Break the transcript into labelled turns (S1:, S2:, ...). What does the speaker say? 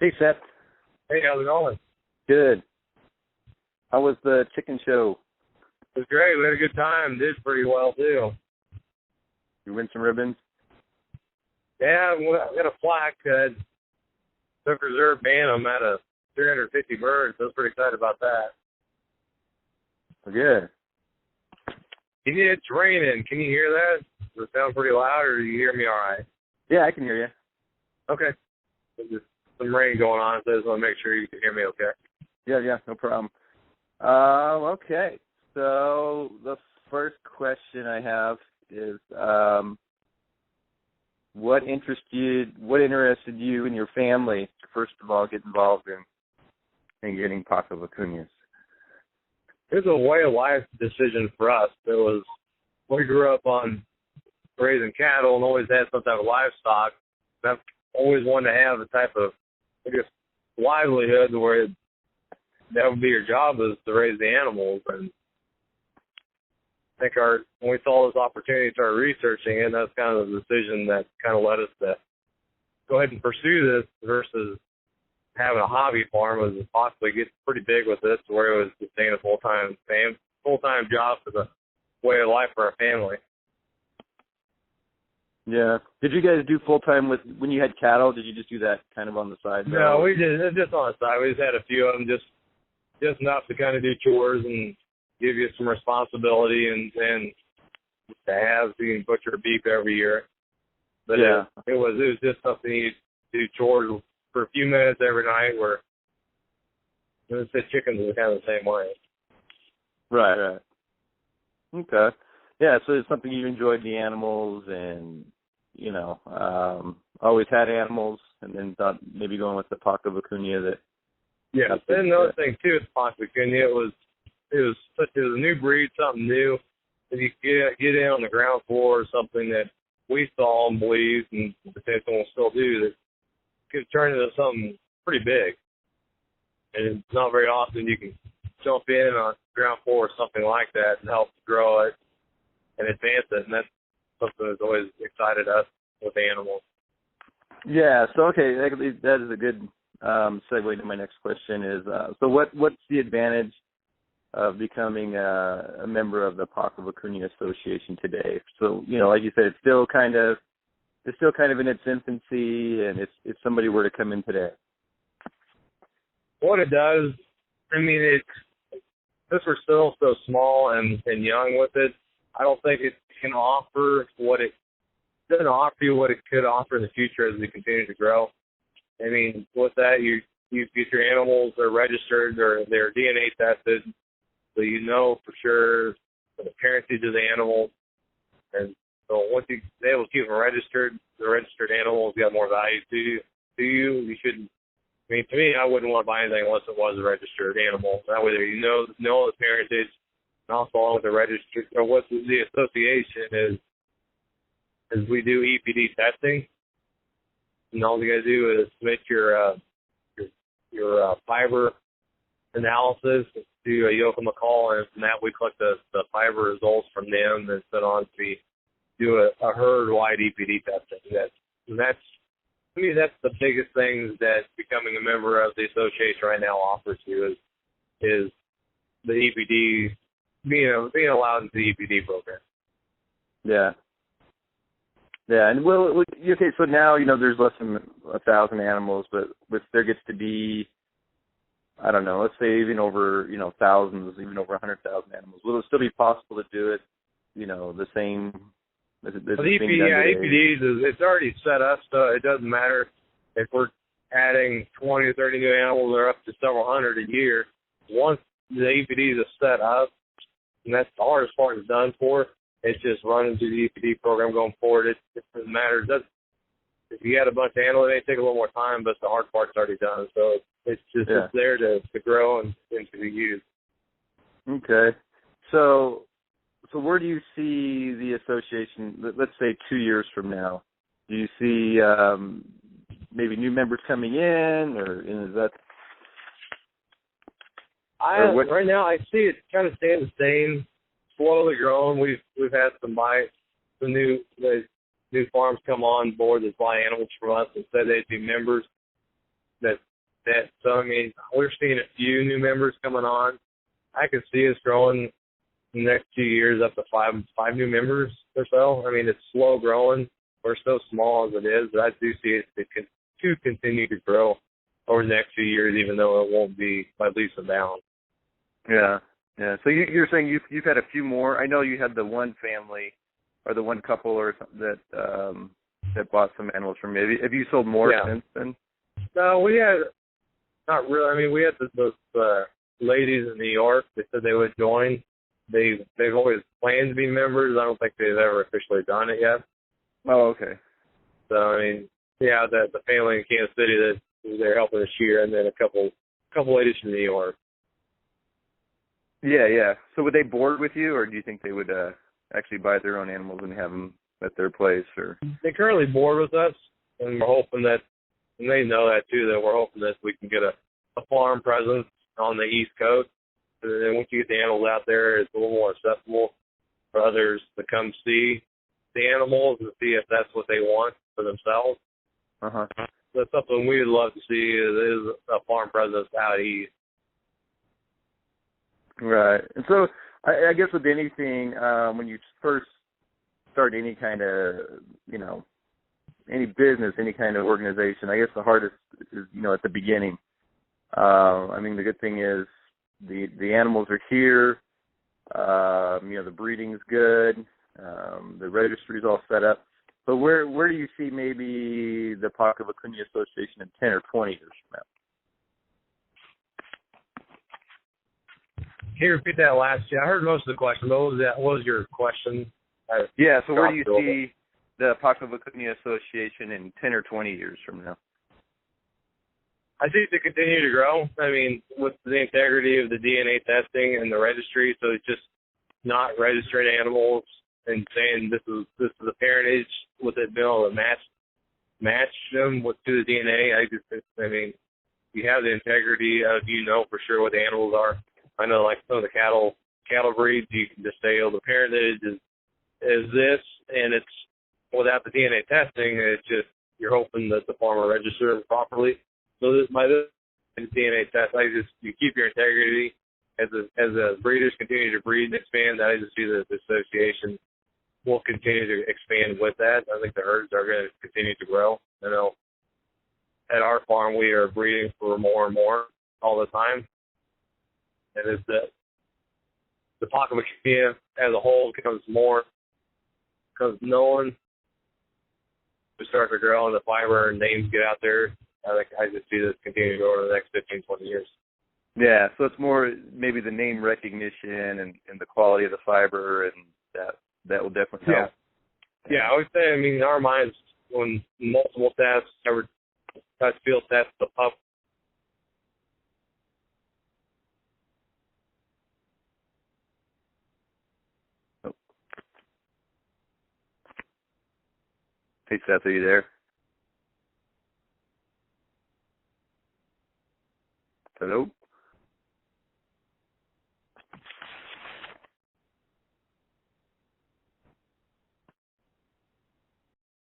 S1: Hey, Seth.
S2: Hey, how's it going?
S1: Good. How was the chicken show?
S2: It was great. We had a good time. Did pretty well, too.
S1: You win some ribbons?
S2: Yeah, I got a plaque that took reserve bantam out of 350 birds. I was pretty excited about that.
S1: Good.
S2: It's raining. Can you hear that? Does it sound pretty loud, or do you hear me all right?
S1: Yeah, I can hear you.
S2: Okay. There's just some rain going on, so I just want to make sure you can hear me okay.
S1: Yeah, no problem. Okay. So the first question I have is, what interested you and your family, first of all, get involved in getting Paco Vicuñas?
S2: It was a way of life decision for us. We grew up on raising cattle and always had some type of livestock. I've always wanted to have a type of, livelihood where that would be your job, is to raise the animals. And I think when we saw this opportunity to start researching it, that's kind of the decision that kind of led us to go ahead and pursue this versus having a hobby farm, was possibly get pretty big with this, where it was sustain a full-time job for the way of life for our family.
S1: Yeah. Did you guys do full-time when you had cattle? Did you just do that kind of on the side?
S2: No, we did. It's just on the side. We just had a few of them, just enough to kind of do chores and give you some responsibility and to have, so you can butcher beef every year. But yeah, it was just something you do chores for a few minutes every night, where the chickens were kind of the same way.
S1: Right. Okay. Yeah, so it's something you enjoyed, the animals, and, always had animals, and then thought maybe going with the Paco Vicuña that...
S2: Yeah, and another thing, too, with Paco Vicuña, it was a new breed, something new. If you get in on the ground floor, or something that we saw and believed, and potentially will still do, that could turn into something pretty big. And it's not very often you can jump in on the ground floor or something like that and help grow it and advance it. And that's something that's always excited us with animals. Yeah,
S1: so, okay, that is a good segue to my next question is, so what's the advantage of becoming a member of the Paco Vicuña Association today? So, like you said, it's still kind of in its infancy, and if somebody were to come in today.
S2: What it does, since we're still so small and young with it, I don't think it can offer doesn't offer you what it could offer in the future as we continue to grow. With that, you get your animals, they're registered, or they're DNA tested, so you know for sure the parentage of the animals. And so once you're able to keep them registered, the registered animals got more value to you. You shouldn't. To me, I wouldn't want to buy anything unless it was a registered animal. That way, you know the parentage, and also along with the registered, or what the association is we do EPD testing, and all you got to do is submit your fiber analysis to Yoakum McCall, and from that we collect the fiber results from them and send on to do a herd-wide EPD testing. That's the biggest thing that becoming a member of the association right now offers you is the EPD, being allowed into the EPD program.
S1: Yeah. Yeah, and okay, so now, there's less than 1,000 animals, but there gets to be, I don't know, let's say even over, thousands, even over 100,000 animals. Will it still be possible to do it, the same?
S2: EPDs, it's already set up, so it doesn't matter if we're adding 20 or 30 new animals or up to several hundred a year. Once the EPDs are set up, and that's the hardest part is done for, it's just running through the EPD program going forward. It doesn't matter. If you had a bunch of animals, it may take a little more time, but the hard part's already done. So it's just it's there to grow and to be used.
S1: Okay. So where do you see the association, let's say 2 years from now? Do you see maybe new members coming in, or is that?
S2: Right now, I see it kind of staying the same, slowly growing. We've had some new farms come on board that buy animals from us and said they'd be members. That that. So, I mean, we're seeing a few new members coming on. I can see us growing in the next 2 years up to five new members or so. I mean, it's slow growing. We're so small as it is, but I do see it to continue to grow over the next few years, even though it won't be by leaps and bounds.
S1: Yeah, yeah. So you're saying you've had a few more. I know you had the one family or the one couple or something that bought some animals from you. Have you sold more since then?
S2: No, we had not really. I mean, we had those ladies in New York. They said they would join. They've always planned to be members. I don't think they've ever officially done it yet.
S1: Oh, okay.
S2: So, I mean, yeah, the family in Kansas City that was there helping us year, and then a couple ladies from New York.
S1: Yeah, yeah. So would they board with you, or do you think they would actually buy their own animals and have them at their place? Or
S2: they currently board with us, and we're hoping that, and they know that too, that we're hoping that we can get a farm presence on the East Coast. And then once you get the animals out there, it's a little more accessible for others to come see the animals and see if that's what they want for themselves.
S1: Uh-huh.
S2: That's something we would love to see is a farm presence out east.
S1: Right. And so I guess with anything, when you first start any kind of, any business, any kind of organization, I guess the hardest is, at the beginning. I mean, the good thing is the animals are here. The breeding's good. The registry's all set up. But where do you see maybe the Pocket Vicuña Association in 10 or 20 years from now?
S2: Can you repeat that last? Yeah, I heard most of the question. But what was your question?
S1: Yeah, so where do you see the Pocket Vicuña Association in 10 or 20 years from now?
S2: I think to continue to grow. I mean, with the integrity of the DNA testing and the registry, so it's just not registering animals and saying this is the parentage with it being able to match them to the DNA. I mean, you have the integrity of for sure what the animals are. I know like some of the cattle breeds, you can just say, the parentage is this, and it's without the DNA testing, it's just you're hoping that the farmer registers them properly. So by this DNA test, you keep your integrity as the breeders continue to breed and expand. I just see that the association will continue to expand with that. I think the herds are going to continue to grow. At our farm, we are breeding for more and more all the time. And as the Pocket Vicuña as a whole becomes known, we start to grow and the fiber and names get out there. I just see this continue to go over the next 15, 20 years.
S1: Yeah, so it's more maybe the name recognition and the quality of the fiber, and that will definitely help.
S2: Yeah, I would say, in our minds, when multiple tests, field tests, the pup.
S1: Oh. Hey, Seth, are you there? Hello?